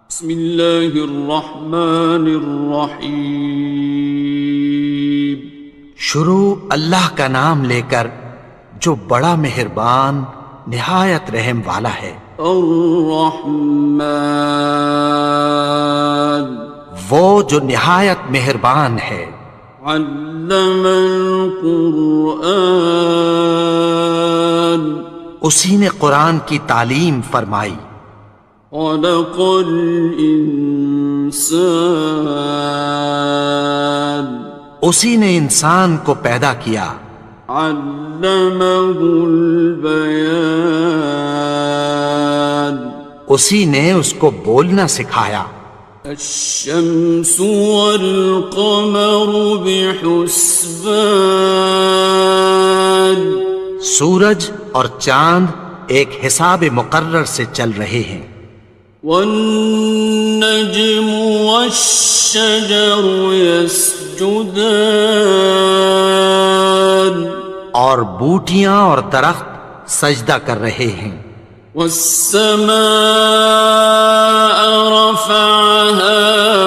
بسم اللہ الرحمن الرحیم۔ شروع اللہ کا نام لے کر جو بڑا مہربان نہایت رحم والا ہے۔ الرحمن، وہ جو نہایت مہربان ہے۔ علم القرآن، اسی نے قرآن کی تعلیم فرمائی۔ خلق الانسان، اسی نے انسان کو پیدا کیا۔ علمہ البیان، اسی نے اس کو بولنا سکھایا۔ الشمس والقمر بحسبان، سورج اور چاند ایک حساب مقرر سے چل رہے ہیں۔ والنجم والشجر يسجدان، اور بوٹیاں اور درخت سجدہ کر رہے ہیں۔ والسماء رفعها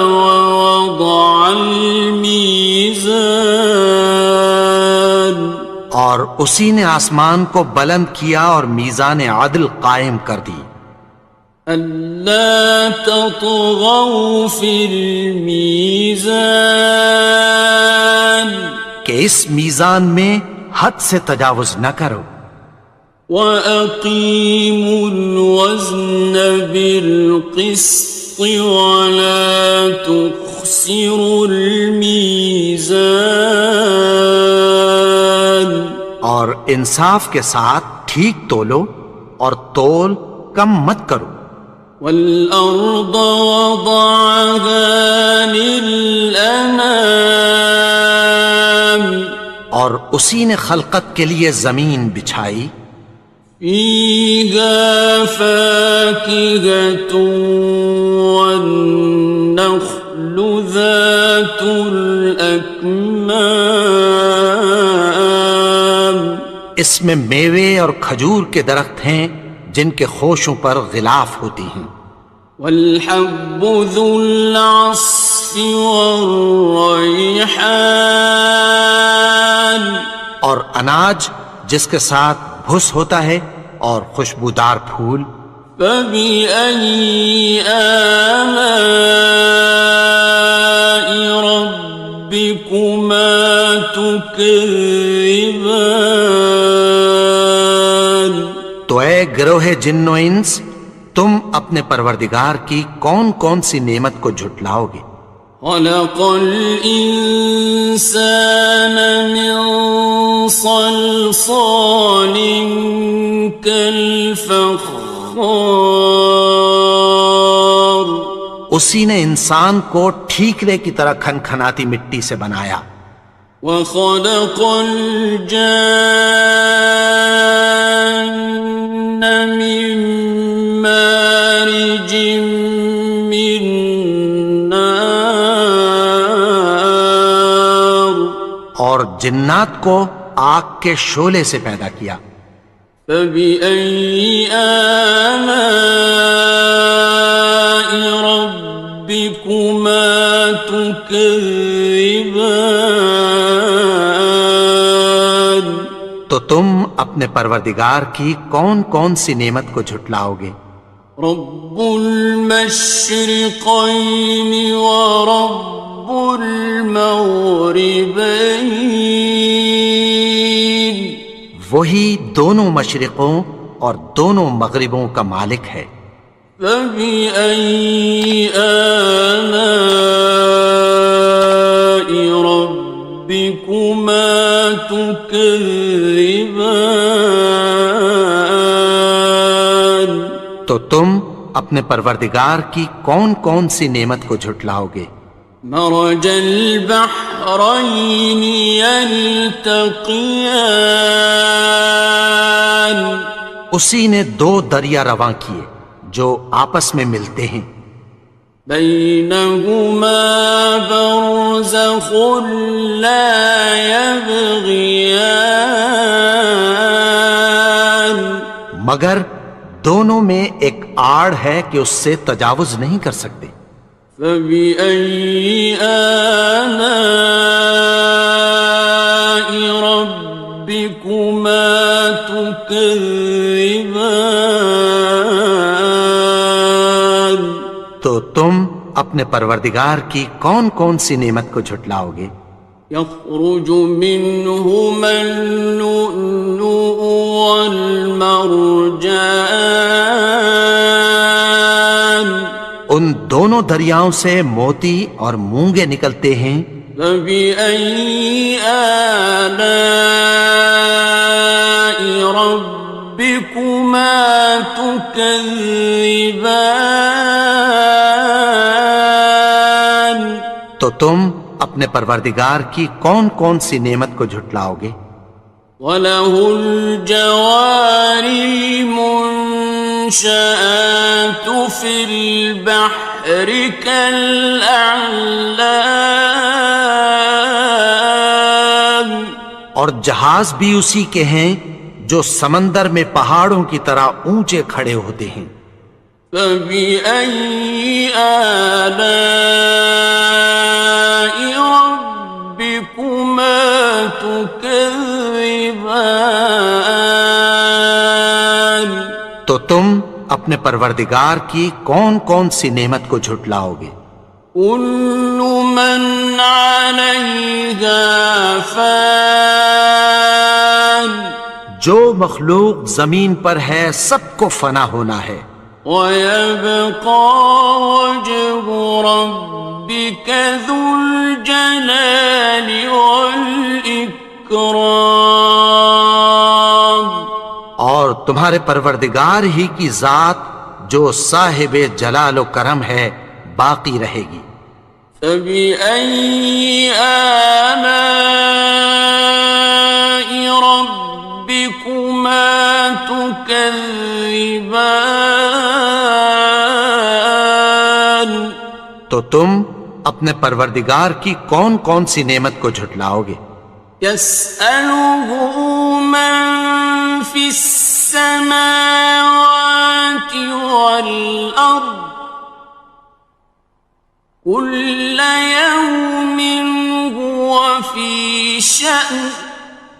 ووضع الميزان، اور اسی نے آسمان کو بلند کیا اور میزان عدل قائم کر دی۔ ألا تطغوا في الميزان، کہ اس میزان میں حد سے تجاوز نہ کرو۔ وَأَقِيمُوا الْوَزْنَ بِالْقِسْطِ وَلَا تُخْسِرُوا الْمِيزَانَ، اور انصاف کے ساتھ ٹھیک تولو اور تول کم مت کرو۔ وَالْأَرْضَ وَضَعَهَا لِلْأَنَامِ، اور اسی نے خلقت کے لیے زمین بچھائی۔ فِيهَا فَاكِهَةٌ وَالنَّخْلُ ذَاتُ الْأَكْمَامِ، اس میں میوے اور کھجور کے درخت ہیں جن کے خوشوں پر غلاف ہوتی ہیں۔ وَالْحَبُّ ذُو الْعَصْفِ وَالرَّيْحَانِ، اور اناج جس کے ساتھ بھس ہوتا ہے اور خوشبودار پھول۔ فَبِأَيِّ آلَاءِ رَبِّكُمَا تُكَذِّبَانِ، تو اے گروہ جن و انس، تم اپنے پروردگار کی کون کون سی نعمت کو جھٹلاؤ گے؟ خَلَقَ الْإِنسَانَ مِنْ صَلْصَالٍ كَالْفَخَّارِ، اسی نے انسان کو ٹھیکرے کی طرح کھنکھناتی مٹی سے بنایا۔ وَخَلَقَ الْجَانَّ مِن مَّارِجٍ مِّن نَّارٍ، اور جنات کو آگ کے شعلے سے پیدا کیا۔ فَبِأَيِّ آلَاءِ رَبِّكُمَا تُكَذِّبَانِ، تو تم اپنے پروردگار کی کون کون سی نعمت کو جھٹلاؤ گے؟ رب المشرقین ورب المغربین، وہی دونوں مشرقوں اور دونوں مغربوں کا مالک ہے۔ فَبِأَيِّ آلَاءِ رَبِّكُمَا تُكَذِّبَانِ، تو تم اپنے پروردگار کی کون کون سی نعمت کو جھٹلاؤ گے؟ مرج البحرین یلتقیان، اسی نے دو دریا رواں کیے جو آپس میں ملتے ہیں۔ بینہما برزخ لا یبغیان، مگر دونوں میں ایک آڑ ہے کہ اس سے تجاوز نہیں کر سکتے۔ فبأي آلاء ربكما تكذبان؟ تو تم اپنے پروردگار کی کون کون سی نعمت کو جھٹلاؤ گے؟ يخرج منهما اللؤلؤ والمرجان، ان دونوں دریاؤں سے موتی اور مونگے نکلتے ہیں۔ فبأي آلاء ربكما تكذبان؟ تو تم اپنے پروردگار کی کون کون سی نعمت کو جھٹلاؤ گے؟ وَلَهُ الْجَوَارِ الْمُنشَآتُ فِي الْبَحْرِ كَالْأَعْلَامِ، اور جہاز بھی اسی کے ہیں جو سمندر میں پہاڑوں کی طرح اونچے کھڑے ہوتے ہیں۔ فَبِأَيِّ آلَاءِ رَبِّكُمَا تُكَذِّبَانِ؟ تو تم اپنے پروردگار کی کون کون سی نعمت کو جھٹلاؤ گے؟ كُلُّ مَنْ عَلَيْهَا فَانٍ، جو مخلوق زمین پر ہے سب کو فنا ہونا ہے۔ وَيَبْقَى وَجْهُ رَبِّكَ ذُو الْجَلَالِ وَالْإِكْرَامِ، اور تمہارے پروردگار ہی کی ذات جو صاحب جلال و کرم ہے باقی رہے گی۔ فَبِأَيِّ آلَاءِ رَبِّكُمَا تُكَذِّبَانِ؟ تو تم اپنے پروردگار کی کون کون سی نعمت کو جھٹلاؤ گے؟ يَسْأَلُهُ مَن فِي السَّمَاوَاتِ وَالْأَرْضِ كُلَّ يَوْمٍ هُوَ فِي شَأْنٍ،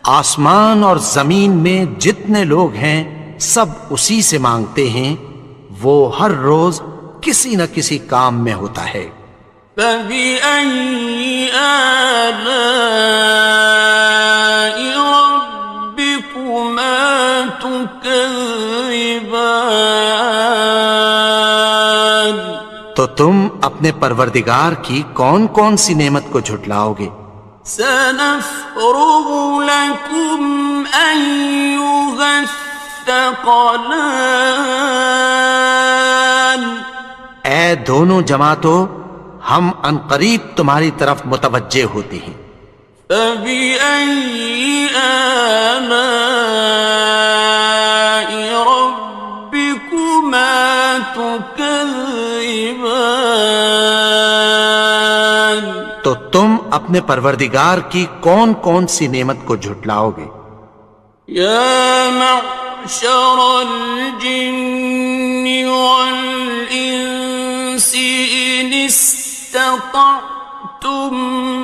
آسمان اور زمین میں جتنے لوگ ہیں سب اسی سے مانگتے ہیں، وہ ہر روز کسی نہ کسی کام میں ہوتا ہے۔ فَبِأَيِّ آلَاءِ رَبِّكُمَا تُكَذِّبَانِ؟ تو تم اپنے پروردگار کی کون کون سی نعمت کو جھٹلاؤ گے؟ سَنَفْرُغُ لَكُمْ أَيُّهَ الثَّقَلَانِ، اے دونوں جماعتوں، ہم عنقریب تمہاری طرف متوجہ ہوتے ہیں۔ فَبِأَيِّ آلَاءِ رَبِّكُمَا تُكَذِّبَانِ؟ تو تم اپنے پروردگار کی کون کون سی نعمت کو جھٹلاؤ گے؟ يَا مَعْشَرَ الْجِنِّ وَالْإِنسِ إِنِ اسْتَطَعْتُمْ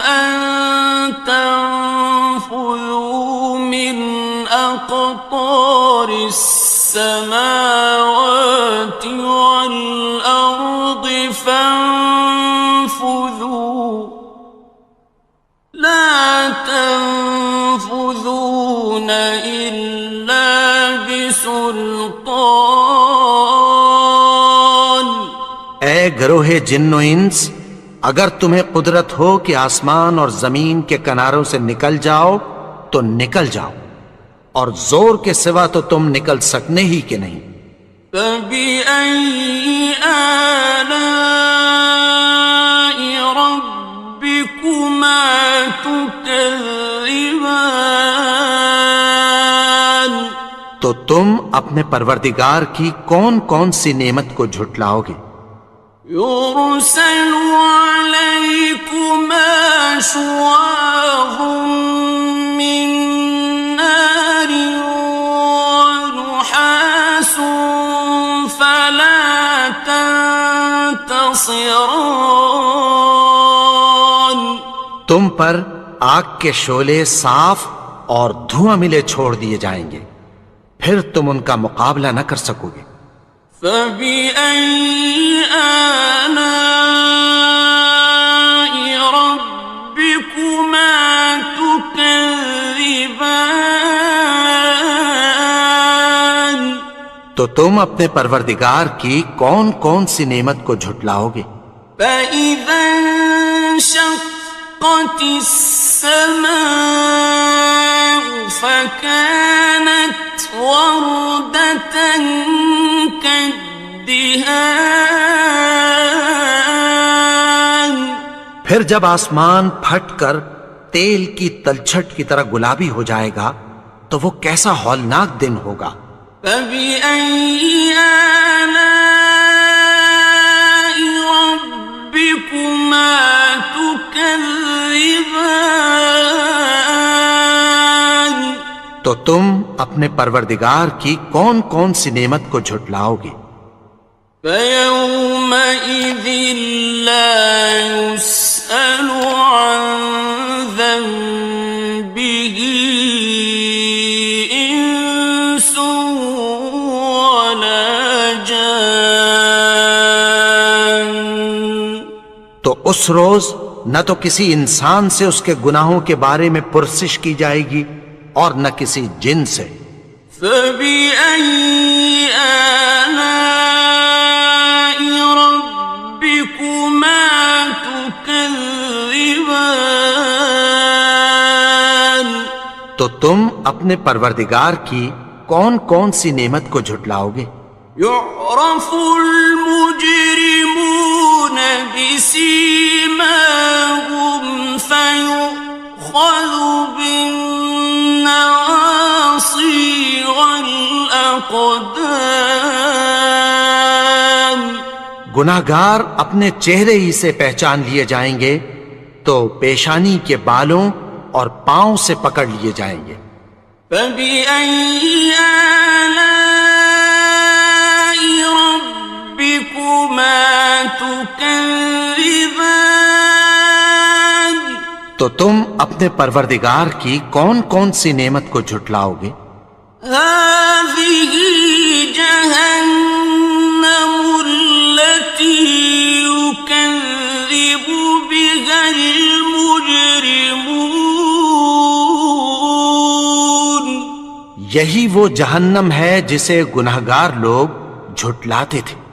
أَن تَنفُذُوا مِنْ أَقْطَارِ السَّمَاوَاتِ وَالْأَرْضِ فَانفُذُوا لَا تَنفُذُونَ إِلَّا بِسُلْطَانٍ۔ اے گروہ جن و انس، اگر تمہیں قدرت ہو کہ آسمان اور زمین کے کناروں سے نکل جاؤ تو نکل جاؤ، اور زور کے سوا تو تم نکل سکنے ہی کہ نہیں۔ فَبِأَيِّ آلَاءِ رَبِّكُمَا تُكَذِّبَانِ؟ تو تم اپنے پروردگار کی کون کون سی نعمت کو جھٹلاؤ گے؟ يُرْسَلُ عَلَيْكُمَا شُوَاظٌ مِّن نَّارٍ وَنُحَاسٌ خاصران. تم پر آگ کے شعلے صاف اور دھواں ملے چھوڑ دیے جائیں گے، پھر تم ان کا مقابلہ نہ کر سکو گے۔ فبأي آلاء ربكما تكذبان. تو تم اپنے پروردگار کی کون کون سی نعمت کو جھٹلاؤ گے؟ فإذا انشقت السماء فكانت وردة كالدهان. پھر جب آسمان پھٹ کر تیل کی تلچھٹ کی طرح گلابی ہو جائے گا تو وہ کیسا ہولناک دن ہوگا۔ فبأي آلاء ربكما تكذبان. تو تم اپنے پروردگار کی کون کون سی نعمت کو جھٹلاؤ گے؟ فيومئذ لا يسأل عن ذنبه إنس ولا جان. تو اس روز نہ تو کسی انسان سے اس کے گناہوں کے بارے میں پرسش کی جائے گی اور نہ کسی جن سے۔ فبأي آلاء ربكما تكذبان. تو تم اپنے پروردگار کی کون کون سی نعمت کو جھٹلاؤ گے؟ يعرف المجرمون بسيماهم فيؤخذ بالنواصي والأقدام. گناہگار اپنے چہرے ہی سے پہچان لیے جائیں گے تو پیشانی کے بالوں اور پاؤں سے پکڑ لیے جائیں گے۔ فبأي آلاء ربكما تكذبان. تو تم اپنے پروردگار کی کون کون سی نعمت کو جھٹلاؤ گے؟ هذه جهنم التي يكذب بها المجرمون. یہی وہ جہنم ہے جسے گناہگار لوگ جھٹلاتے تھے۔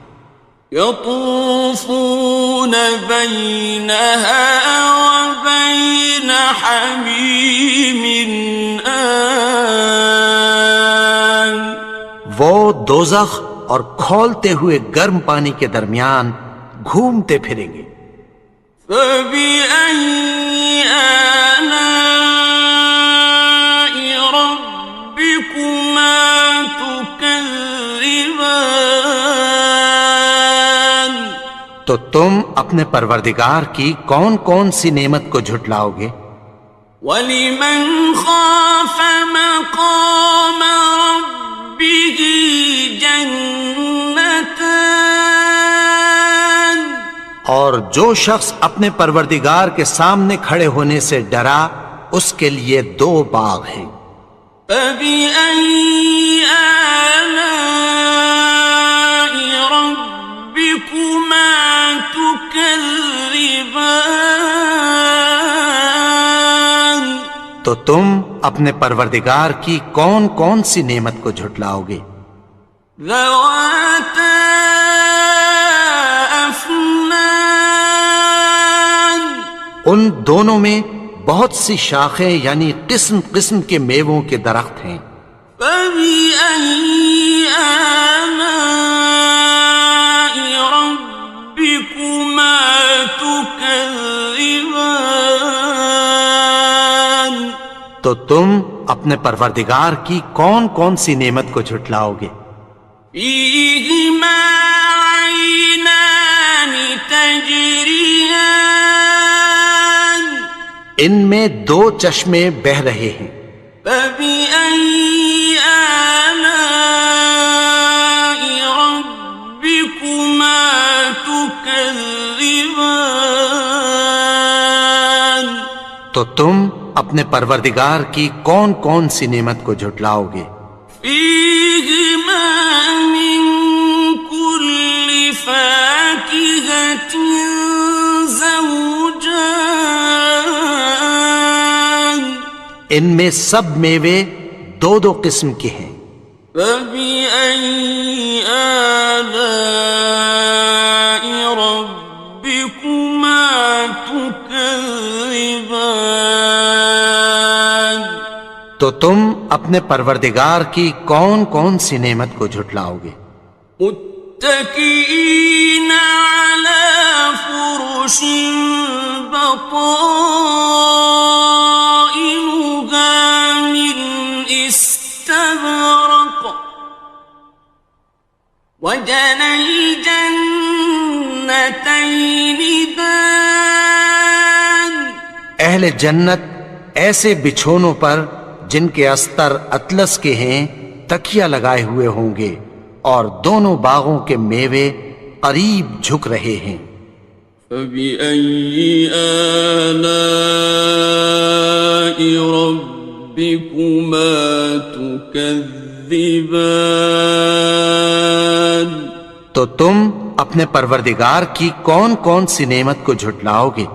يطوفون بينها وبين حميم آن. وہ دوزخ اور کھولتے ہوئے گرم پانی کے درمیان گھومتے پھریں گے۔ فبأي آلاء ربكما تكذبان. تو تم اپنے پروردگار کی کون کون سی نعمت کو جھٹلاؤ گے؟ وَلِمَنْ خَافَ مَقَامَ رَبِّهِ جَنَّتَانِ. اور جو شخص اپنے پروردگار کے سامنے کھڑے ہونے سے ڈرا اس کے لیے دو باغ ہیں۔ فَبِأَيِّ آلَاءِ رَبِّكُمَا تُكَذِّبَانِ. تو تم اپنے پروردگار کی کون کون سی نعمت کو جھٹلاؤ گے؟ ذَوَاتَا أَفْنَانٍ. ان دونوں میں بہت سی شاخیں یعنی قسم قسم کے میووں کے درخت ہیں۔ فَبِأَيِّ آلَاءِ رَبِّكُمَا تُكَذِّبَانِ. تو تم اپنے پروردگار کی کون کون سی نعمت کو جھٹلاؤ گے؟ فِيهِمَا عَيْنَانِ تَجْرِيَانِ. ان میں دو چشمے بہہ رہے ہیں۔ فَبِأَيِّ آلَاءِ رَبِّكُمَا تُكَذِّبَانِ. تكذبان تو تم اپنے پروردگار کی کون کون سی نعمت کو جھٹلاؤ گے؟ فيهما من كل فاكهة زوجان ان میں سب میوے دو دو قسم کے ہیں۔ فبأي آلاء ربكما تكذبان تو تم اپنے پروردگار کی کون کون سی نعمت کو جھٹلاؤ گے؟ متكئين على فرش بطائنها من استبرق وجنى الجنتين دان اہل جنت ایسے بچھونوں پر جن کے استر اطلس کے ہیں تکیہ لگائے ہوئے ہوں گے اور دونوں باغوں کے میوے قریب جھک رہے ہیں۔ فبأي آلاء ربكما تكذبان تو تم اپنے پروردگار کی کون کون سی نعمت کو جھٹلاؤ گے؟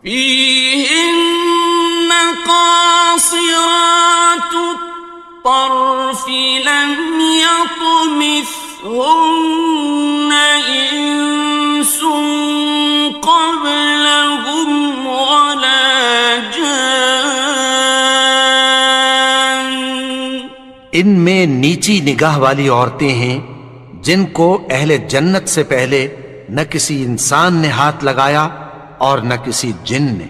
فيهن قاصرات الطرف لم يطمثهن إنس قبلهم ولا جان ان میں نیچی نگاہ والی عورتیں ہیں جن کو اہل جنت سے پہلے نہ کسی انسان نے ہاتھ لگایا اور نہ کسی جن نے۔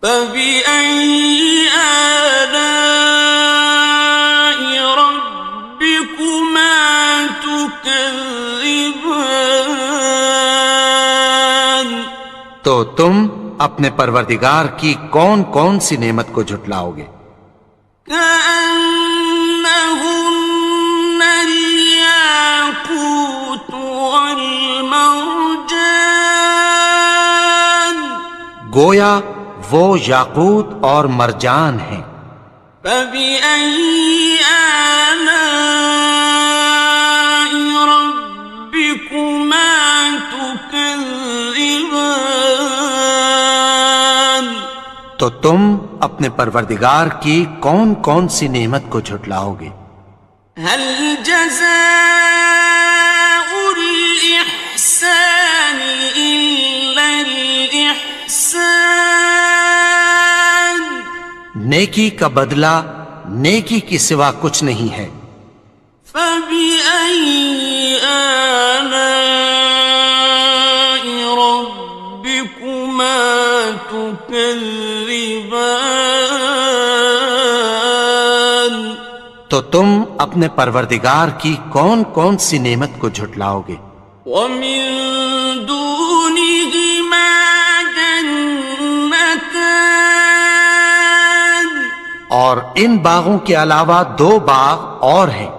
فبأي آلاء ربكما تكذبان تو تم اپنے پروردگار کی کون کون سی نعمت کو جھٹلاؤ گے؟ كأنهن الياقوت والمرجان گویا وہ یاقوت اور مرجان ہیں۔ فبأي آلاء ربكما تكذبان تو تم اپنے پروردگار کی کون کون سی نعمت کو جھٹلاؤ گے؟ هل جزاء الإحسان إلا الإحسان نیکی کا بدلہ نیکی کی سوا کچھ نہیں ہے۔ فبأي آلاء ربكما تكذبان تو تم اپنے پروردگار کی کون کون سی نعمت کو جھٹلاؤ گے؟ ومن دونهما جنتان اور ان باغوں کے علاوہ دو باغ اور ہیں۔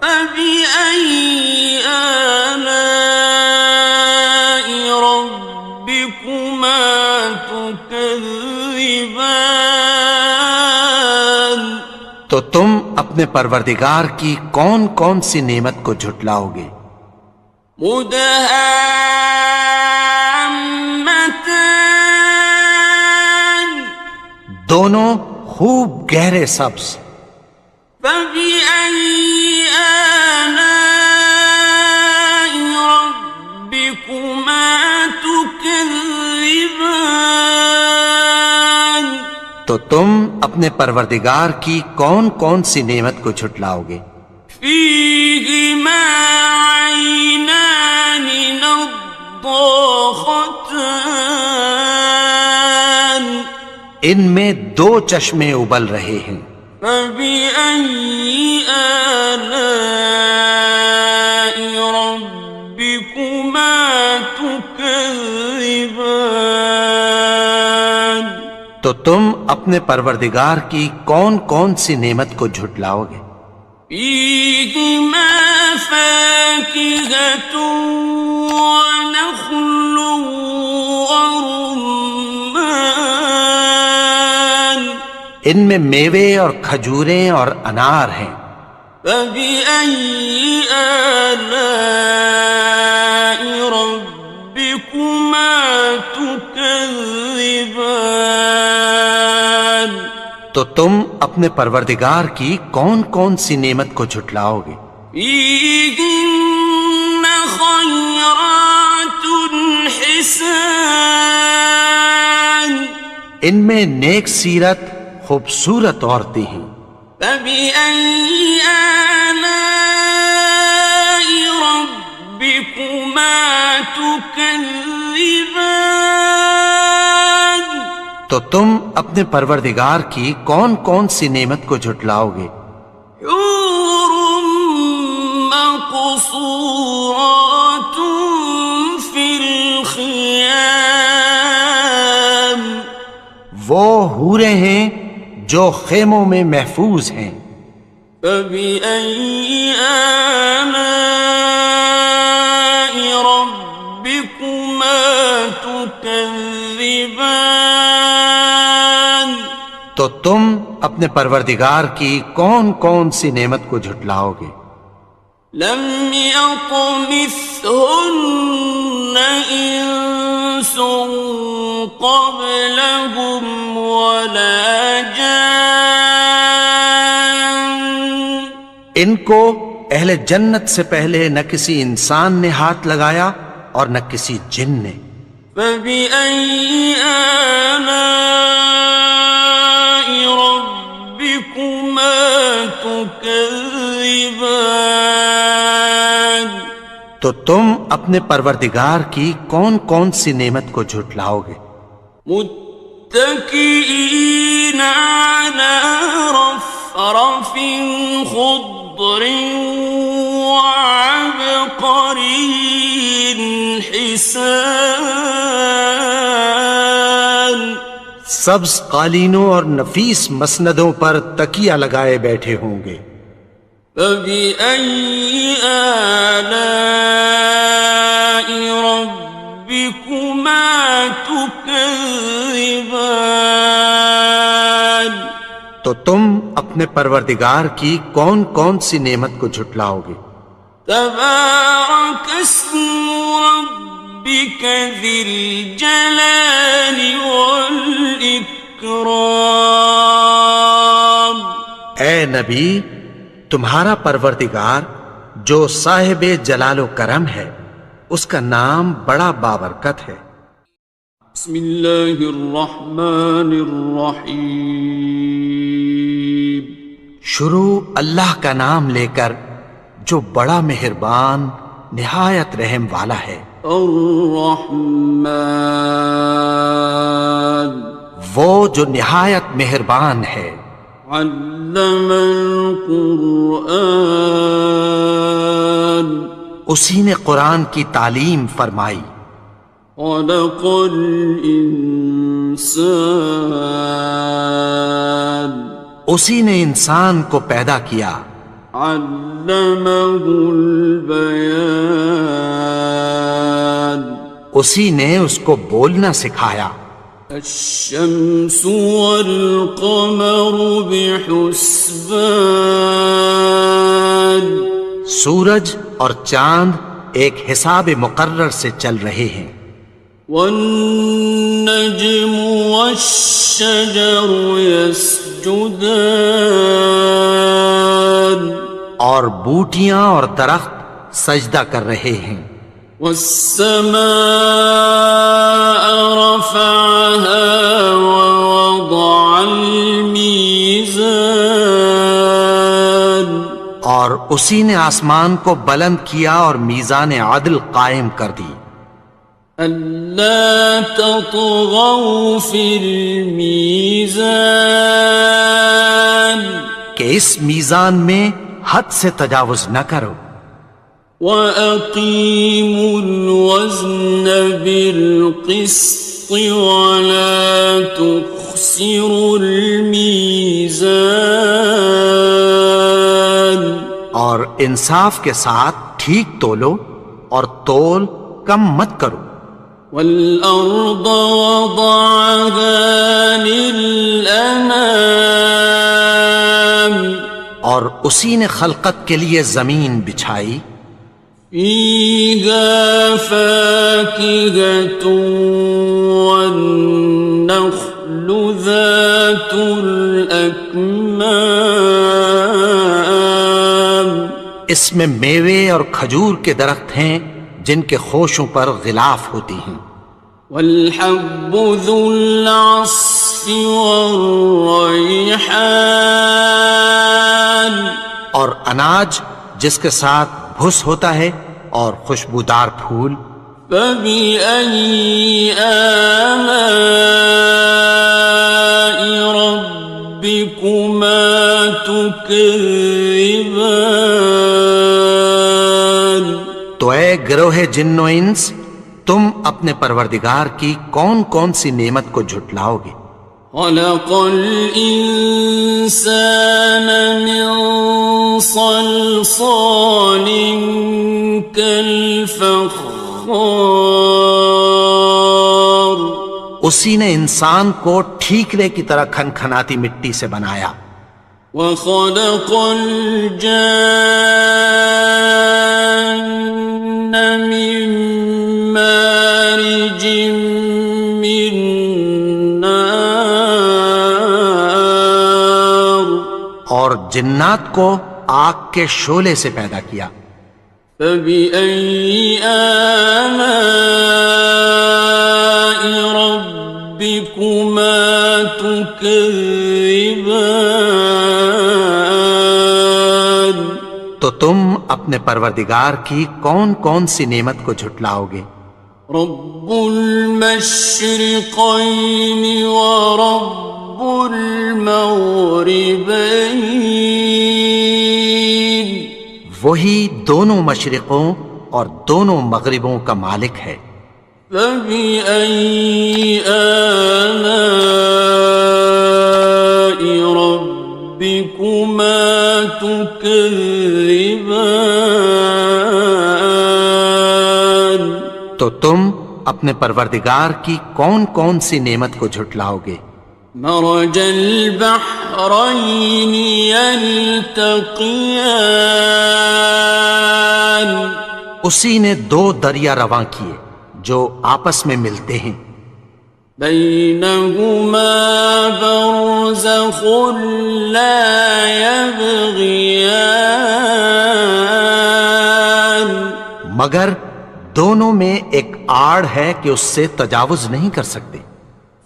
فبأي آلاء ربكما تكذبان تو تم اپنے پروردگار کی کون کون سی نعمت کو جھٹلاؤ گے؟ مدهامتان دونوں خوب گہرے سبز۔ فبأي آلاء ربكما تكذبان تو تم اپنے پروردگار کی کون کون سی نعمت کو جھٹلاؤ گے؟ فيهما عينان نضاختان ان میں دو چشمے ابل رہے ہیں۔ فبأي آلاء ربكما تكذبان تو تم اپنے پروردگار کی کون کون سی نعمت کو جھٹلاؤ گے؟ فيهما فاكهة ونخل ورمان ان میں میوے اور کھجوریں اور انار ہیں. فبأي آلاء ربكما تكذبان تو تم اپنے پروردگار کی کون کون سی نعمت کو جھٹلاؤ گے؟ فيهن خيرات حسان ان میں نیک سیرت خوبصورت عورتیں ہیں. فبأي آلاء ربكما تكذبان تو تم اپنے پروردگار کی کون کون سی نعمت کو جھٹلاؤ گے؟ حور مقصورات في الخيام وہ حوریں ہیں جو خیموں میں محفوظ ہیں. فبأي آلاء ربكما تكذبان تو تم اپنے پروردگار کی کون کون سی نعمت کو جھٹلاؤ گے؟ لم يطمثهن إنس قبلهم ولا جان ان کو اہل جنت سے پہلے نہ کسی انسان نے ہاتھ لگایا اور نہ کسی جن نے. فبأي آلاء ربكما تكذبان تو تم اپنے پروردگار کی کون کون سی نعمت کو جھٹلاؤ گے؟ متكئين على رفرف خضر وعبقري حسان سبز قالینوں اور نفیس مسندوں پر تکیہ لگائے بیٹھے ہوں گے. فبأي آلاء ربكما تكذبان تو تم اپنے پروردگار کی کون کون سی نعمت کو جھٹلاؤ گے؟ تبارك اسم ربك ذي الجلال والإكرام اے نبی، تمہارا پروردگار جو صاحب جلال و کرم ہے اس کا نام بڑا بابرکت ہے. بسم اللہ الرحمن الرحیم شروع اللہ کا نام لے کر جو بڑا مہربان نہایت رحم والا ہے. الرحمن وہ جو نہایت مہربان ہے. علم القرآن اسی نے قرآن کی تعلیم فرمائی. خلق الانسان اسی نے انسان کو پیدا کیا. علمہ البیان اسی نے اس کو بولنا سکھایا. الشمس والقمر بحسبان سورج اور چاند ایک حساب مقرر سے چل رہے ہیں. والنجم والشجر يسجدان اور بوٹیاں اور درخت سجدہ کر رہے ہیں. والسماء رفعها ووضع الميزان اور اسی نے آسمان کو بلند کیا اور میزان عدل قائم کر دی. ألا تطغوا في الميزان کہ اس میزان میں حد سے تجاوز نہ کرو. وَأَقِيمُوا الْوَزْنَ بِالْقِسْطِ وَلَا تُخْسِرُوا الْمِيزَانَ اور انصاف کے ساتھ ٹھیک تولو اور تول کم مت کرو. والأرض وضعها للأنام اور اسی نے خلقت کے لیے زمین بچھائی. فيها فاكهة والنخل ذات الأكمام اس میں میوے اور کھجور کے درخت ہیں جن کے خوشوں پر غلاف ہوتی ہیں. والحب ذو العصف والريحان اور اناج جس کے ساتھ بھس ہوتا ہے اور خوشبودار پھول. فبأي آلاء ربكما تكذبان تو اے گروہ جن و انس، تم اپنے پروردگار کی کون کون سی نعمت کو جھٹلاؤ گے؟ خلق الإنسان من صلصال كالفخار اسی نے انسان کو ٹھیکرے کی طرح کھنکھناتی مٹی سے بنایا. وخلق الجان من مارج من نار اور جنات کو آگ کے شعلے سے پیدا کیا. فبأي آلاء ربكما تكذبان تو تم اپنے پروردگار کی کون کون سی نعمت کو جھٹلاؤ گے؟ رب المشرقين ورب المغربين وہی دونوں مشرقوں اور دونوں مغربوں کا مالک ہے. فبأي آلاء ربكما تكذبان تو تم اپنے پروردگار کی کون کون سی نعمت کو جھٹلاؤ گے؟ مرج البحرين يلتقيان اسی نے دو دریا رواں کیے جو آپس میں ملتے ہیں. بينهما برزخ لا يبغيان مگر دونوں میں ایک آڑ ہے کہ اس سے تجاوز نہیں کر سکتے.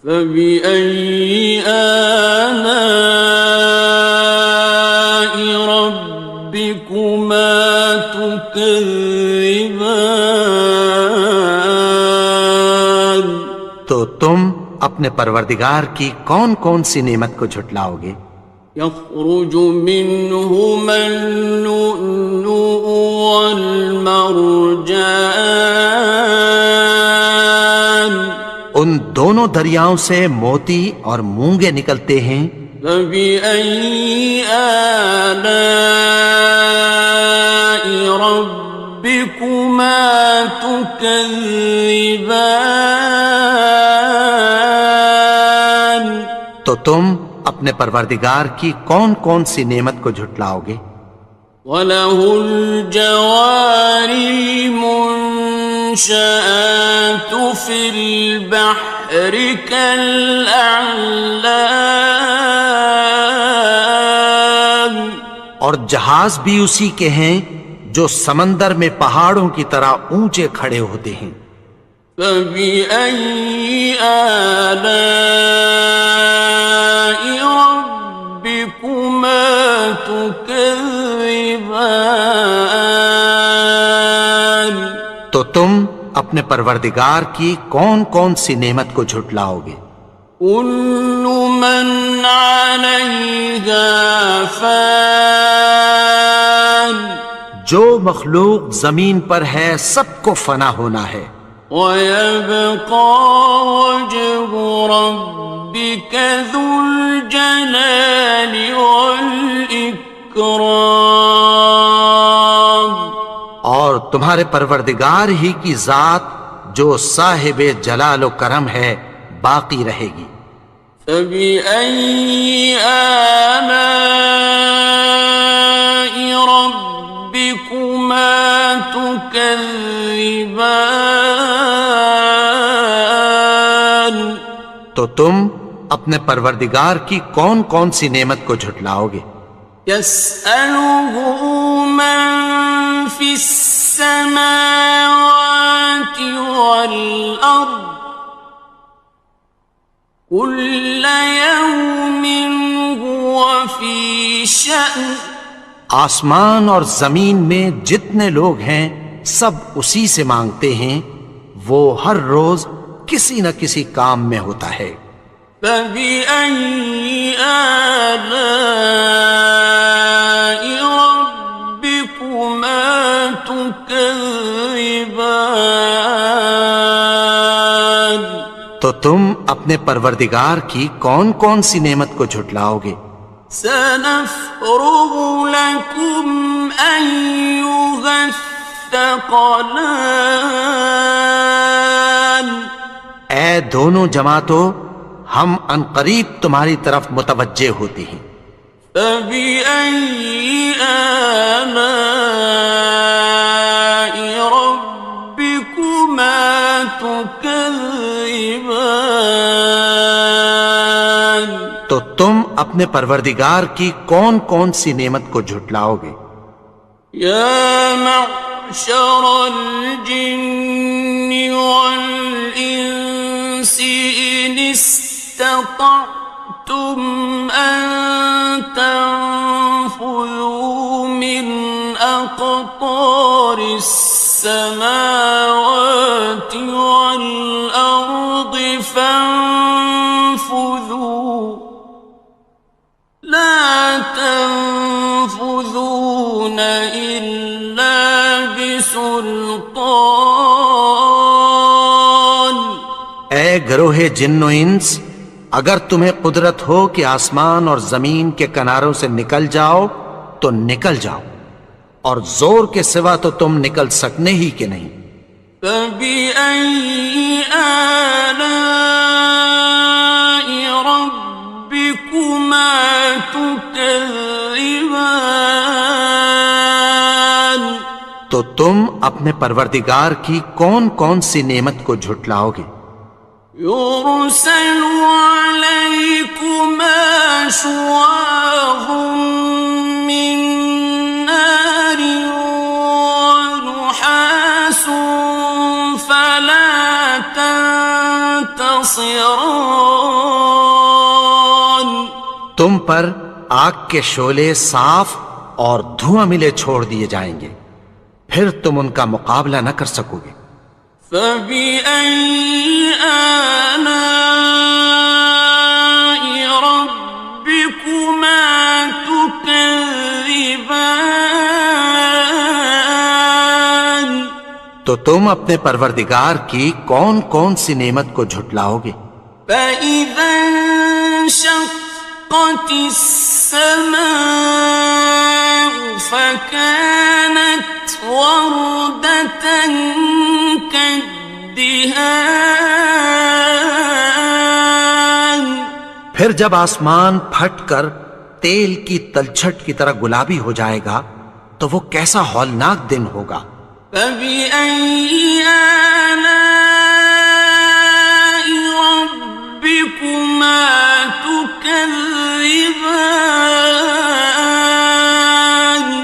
فبأي آلاء ربكما تكذبان تو تم اپنے پروردگار کی کون کون سی نعمت کو جھٹلاؤ گے؟ يخرج منهما اللؤلؤ والمرجان ان دونوں دریاؤں سے موتی اور مونگے نکلتے ہیں. فبأي آلاء ربكما تكذبان تو تم اپنے پروردگار کی کون کون سی نعمت کو جھٹلاؤ گے؟ وَلَهُ الْجَوَارِ الْمُنشَآتُ فِي الْبَحْرِ كَالْأَعْلَامِ اور جہاز بھی اسی کے ہیں جو سمندر میں پہاڑوں کی طرح اونچے کھڑے ہوتے ہیں. فبأي آلاء ربكما تكذبان تو تم اپنے پروردگار کی کون کون سی نعمت کو جھٹلاؤ گے؟ كل من عليها فان جو مخلوق زمین پر ہے سب کو فنا ہونا ہے. وَيَبْقَى وَجْهُ رَبِّكَ ذُو الْجَلَالِ وَالْإِكْرَامِ تمہارے پروردگار ہی کی ذات جو صاحب جلال و کرم ہے باقی رہے گی۔ فبأي آلاء ربكما تكذبان؟ تو تم اپنے پروردگار کی کون کون سی نعمت کو جھٹلاؤ گے؟ يسأله من في السماوات والأرض كل يوم هو في شأن۔ آسمان اور زمین میں جتنے لوگ ہیں سب اسی سے مانگتے ہیں، وہ ہر روز کسی نہ کسی کام میں ہوتا ہے۔ فبأي آلاء ربكما تكذبان؟ تو تم اپنے پروردگار کی کون کون سی نعمت کو جھٹلاؤ گے؟ سنفرغ لكم أيها الثقلان۔ اے دونوں جماعتوں، ہم عنقریب تمہاری طرف متوجہ ہوتے ہیں۔ فبأي آلاء ربكما تكذبان؟ تو تم اپنے پروردگار کی کون کون سی نعمت کو جھٹلاؤ گے؟ يا معشر الجن والإنس إن استطعتم أن تنفذوا من أقطار السماوات والأرض فانفذوا لا تنفذون إلا بسلطان۔ اے گروہ جن و انس، اگر تمہیں قدرت ہو کہ آسمان اور زمین کے کناروں سے نکل جاؤ تو نکل جاؤ، اور زور کے سوا تو تم نکل سکنے ہی کہ نہیں۔ فبأي آلاء ربكما تكذبان؟ تو تم اپنے پروردگار کی کون کون سی نعمت کو جھٹلاؤ گے؟ يرسل عليكما شواظ من نار ونحاس فلا تنتصران۔ تم پر آگ کے شعلے صاف اور دھواں ملے چھوڑ دیے جائیں گے، پھر تم ان کا مقابلہ نہ کر سکو گے۔ فبأي آلاء ربكما تكذبان؟ تو تم اپنے پروردگار کی کون کون سی نعمت کو جھٹلاؤ گے؟ فإذا انشقت السماء فكانت وردة كالدهان۔ پھر جب آسمان پھٹ کر تیل کی تلچھٹ کی طرح گلابی ہو جائے گا تو وہ کیسا ہولناک دن ہوگا۔ فبأي آلاء ربكما تكذبان؟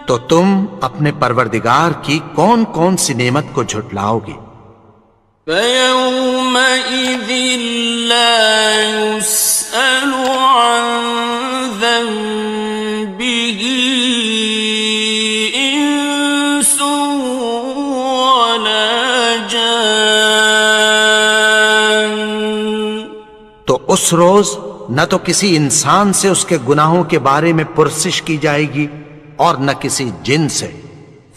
تو تم اپنے پروردگار کی کون کون سی نعمت کو جھٹلاؤ گے؟ فيومئذ لا يسأل عن ذنبه إنس ولا جان۔ تو اس روز نہ تو کسی انسان سے اس کے گناہوں کے بارے میں پرسش کی جائے گی اور نہ کسی جن سے۔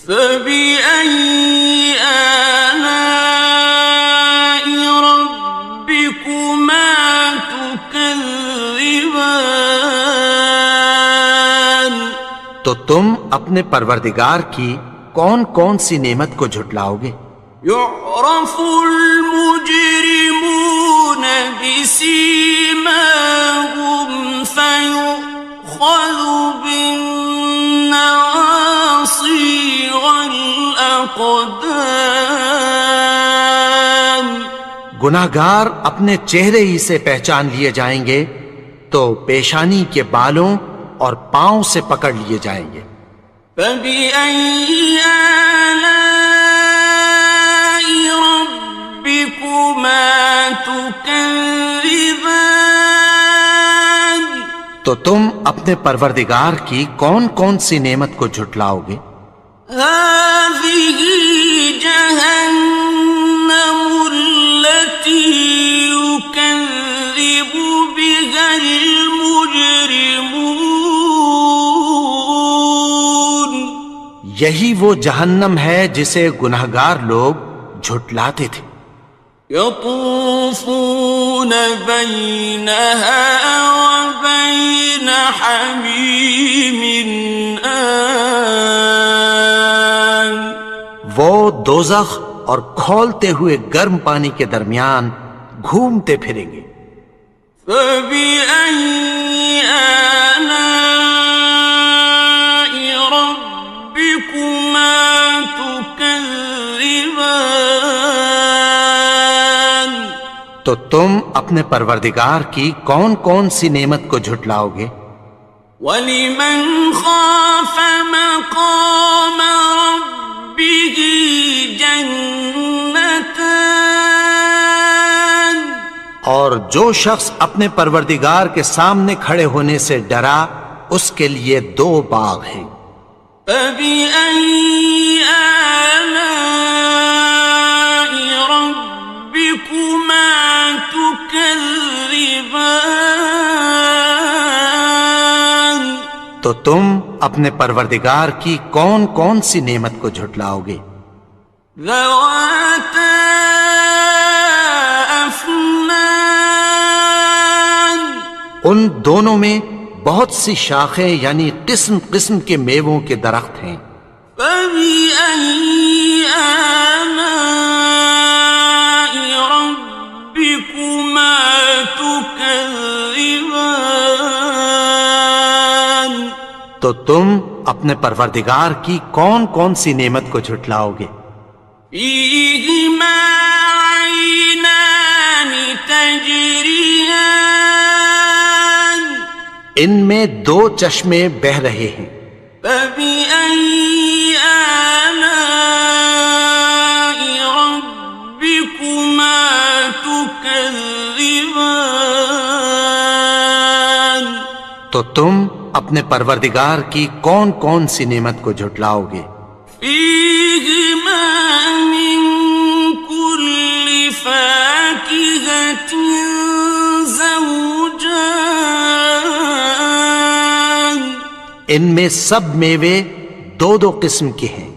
فبأي آلاء ربكما تكذبان؟ تو تم اپنے پروردگار کی کون کون سی نعمت کو جھٹلاؤ گے؟ يعرف المجرمون بسيماهم فيؤخذ بالنواصي والأقدام. گناہگار اپنے چہرے ہی سے پہچان لیے جائیں گے تو پیشانی کے بالوں اور پاؤں سے پکڑ لیے جائیں گے. فَبِأَيِّ آلَاءِ رَبِّكُمَا تُكَذِّبَانِ. تو تم اپنے پروردگار کی کون کون سی نعمت کو جھٹلاؤ گے؟ هَٰذِهِ جَهَنَّمُ الَّتِي يُكَذِّبُ بِهَا الْمُجْرِمُونَ. یہی وہ جہنم ہے جسے گناہگار لوگ جھٹلاتے تھے. يطوفون بينها وبين حميم آن. وہ دوزخ اور کھولتے ہوئے گرم پانی کے درمیان گھومتے پھریں گے. فبأي آلاء ربكما تكذبان. تو تم اپنے پروردگار کی کون کون سی نعمت کو جھٹلاؤ گے؟ وَلِمَنْ خَافَ مَقَامَ رَبِّهِ جَنَّتَانِ. اور جو شخص اپنے پروردگار کے سامنے کھڑے ہونے سے ڈرا اس کے لیے 2 باغ ہیں. فَبِأَيِّ آلَاءِ رَبِّكُمَا تُكَذِّبَانِ. تو تم اپنے پروردگار کی کون کون سی نعمت کو جھٹلاؤ گے؟ ذَوَاتَا أَفْنَانٍ. ان دونوں میں بہت سی شاخیں یعنی قسم قسم کے میووں کے درخت ہیں. فَبِأَيِّ آلَاءِ رَبِّكُمَا تُكَذِّبَانِ. تو تم اپنے پروردگار کی کون کون سی نعمت کو جھٹلاؤ گے؟ فِيهِمَا عَيْنَانِ تَجْرِيَانِ. ان میں 2 چشمے بہہ رہے ہیں. فَبِأَيِّ آلَاءِ رَبِّكُمَا تُكَذِّبَانِ. تو تم اپنے پروردگار کی کون کون سی نعمت کو جھٹلاؤ گے؟ فِيهِمَا مِن كُلِّ فَاكِهَةٍ زَوْجَانِ. ان میں سب میوے 2 قسم کے ہیں.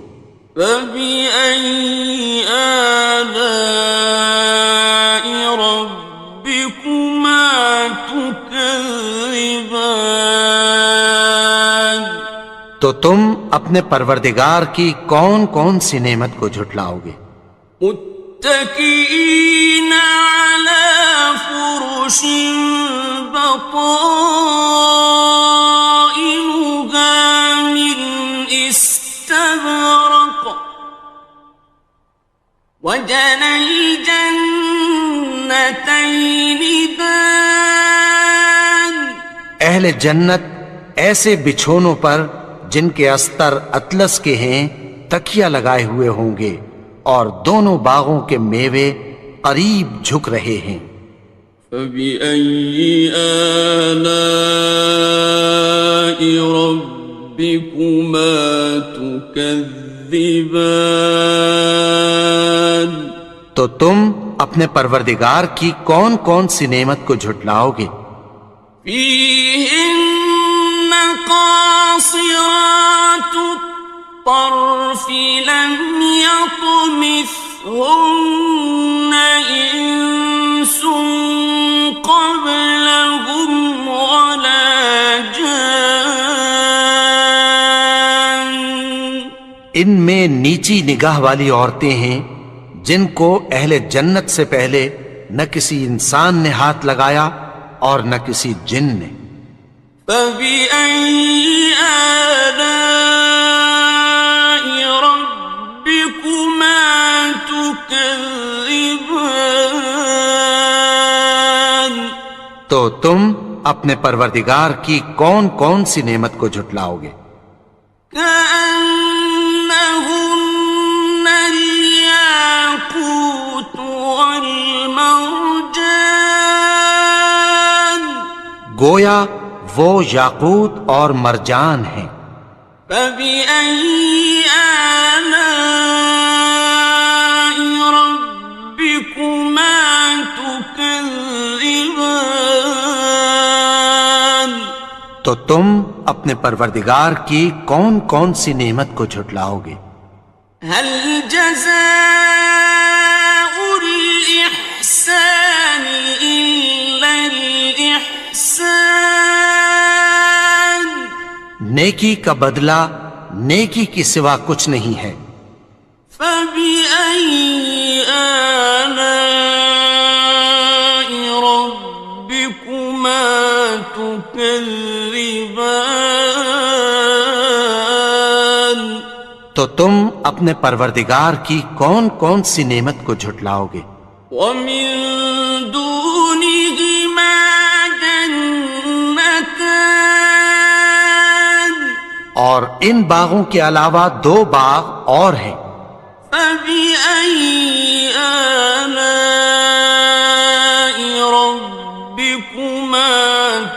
فَبِأَيِّ آلَاءِ رَبِّكُمَا تُكَذِّبَانِ. تو تم اپنے پروردگار کی کون کون سی نعمت کو جھٹلاؤ گے؟ متكئين على فرش بطائنها من استبرق وجنى الجنتين دان. اہل جنت ایسے بچھونوں پر جن کے استر اطلس کے ہیں تکیہ لگائے ہوئے ہوں گے اور دونوں باغوں کے میوے قریب جھک رہے ہیں. فَبِأَيِّ آلَاءِ رَبِّكُمَا تُكَذِّبَانِ. تو تم اپنے پروردگار کی کون کون سی نعمت کو جھٹلاؤ گے؟ فِيهِنَّ قَاصِرَاتُ الطَّرْفِ لَمْ يَطْمِثْهُنَّ إِنسٌ قَبْلَهُمْ وَلَا جَانٌّ. ان میں نیچی نگاہ والی عورتیں ہیں جن کو اہل جنت سے پہلے نہ کسی انسان نے ہاتھ لگایا اور نہ کسی جن نے۔ فَبِأَيِّ آلَاءِ رَبِّكُمَا تُكَذِّبَانِ، تو تم اپنے پروردگار کی کون کون سی نعمت کو جھٹلاؤ گے؟ كأنهن الياقوت والمرجان، گویا وہ یاقوت اور مرجان ہیں۔ فبأي آلاء ربكما تكذبان، تو تم اپنے پروردگار کی کون کون سی نعمت کو جھٹلاؤ گے؟ هل جزاء الإحسان إلا الإحسان، نیکی کا بدلہ نیکی کی سوا کچھ نہیں ہے۔ فبأي آلاء ربكما تكذبان، تو تم اپنے پروردگار کی کون کون سی نعمت کو جھٹلاؤ گے؟ ومن دونهما جنتان، اور ان باغوں کے علاوہ دو باغ اور ہیں۔ فبأي آلاء ربكما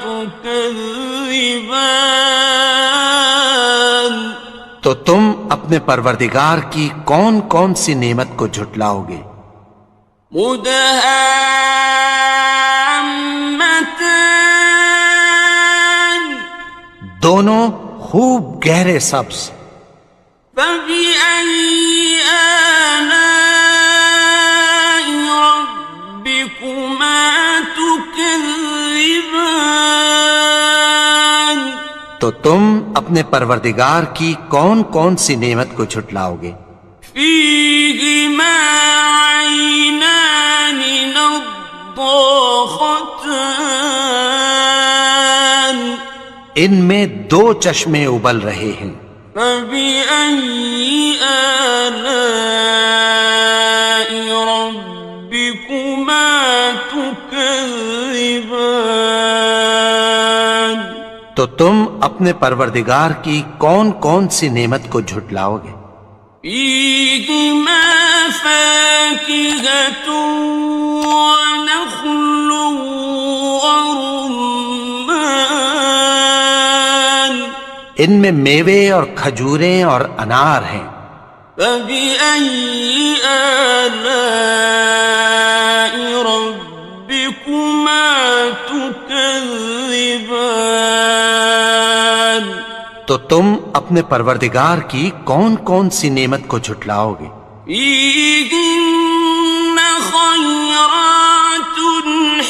تكذبان، تو تم اپنے پروردگار کی کون کون سی نعمت کو جھٹلاؤ گے؟ مدهامتان، دونوں خوب گہرے سبز۔ فبأي آلاء ربكما تكذبان، تو تم اپنے پروردگار کی کون کون سی نعمت کو جھٹلاؤ گے؟ فيهما عينان نضاختان، ان میں دو چشمے ابل رہے ہیں۔ فبأي آلاء ربكما تكذبان، تو تم اپنے پروردگار کی کون کون سی نعمت کو جھٹلاؤ گے؟ فيهما فاكهة ونخل ورمان، ان میں میوے اور کھجوریں اور انار ہیں۔ فبأي آلاء ربكما تكذبان، تو تم اپنے پروردگار کی کون کون سی نعمت کو جھٹلاؤ گے؟ فيهن خيرات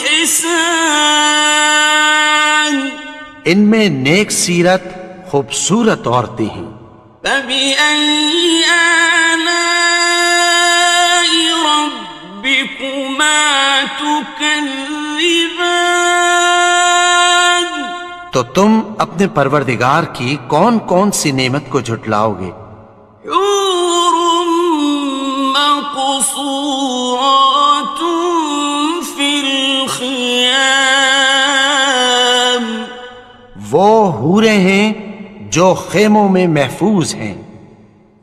حسان، ان میں نیک سیرت خوبصورت عورتیں ہیں۔ فبأي آلاء ربكما تكذبان، تو تم اپنے پروردگار کی کون کون سی نعمت کو جھٹلاؤ گے؟ حور مقصورات في الخيام، وہ حوریں ہیں جو خیموں میں محفوظ ہیں۔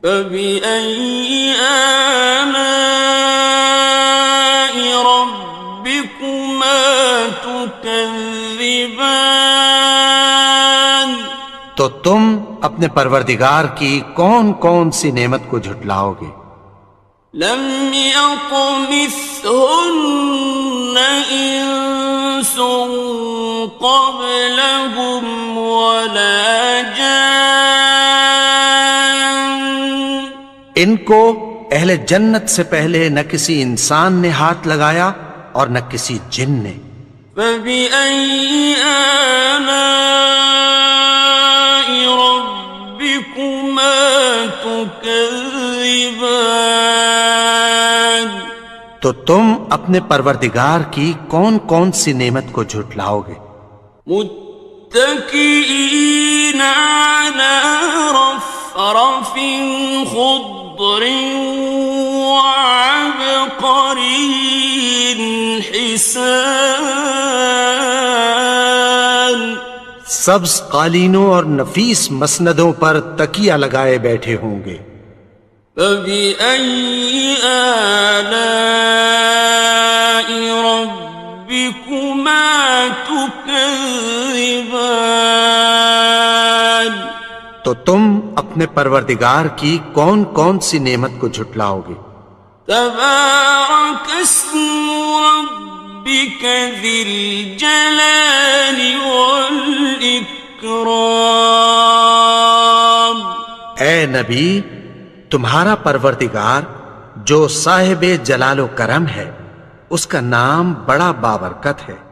فبأي آلاء ربكما تكذبان، تو تم اپنے پروردگار کی کون کون سی نعمت کو جھٹلاؤ گے؟ لم يطمثهن إنس قبلهم ولا جان، ان کو اہل جنت سے پہلے نہ کسی انسان نے ہاتھ لگایا اور نہ کسی جن نے۔ فبأي آلاء ربكما تكذبان، تكذبان تو تم اپنے پروردگار کی کون کون سی نعمت کو جھٹلاؤ گے؟ متكئين على رفرف خضر وعبقري حسان سبز قالینوں اور نفیس مسندوں پر تکیہ لگائے بیٹھے ہوں گے۔ فبأي آلاء ربكما تكذبان تو تم اپنے پروردگار کی کون کون سی نعمت کو جھٹلاؤ گے؟ تبارك اسم ربك ذي الجلال والإكرام اے نبی، تمہارا پروردگار جو صاحب جلال و کرم ہے، اس کا نام بڑا بابرکت ہے۔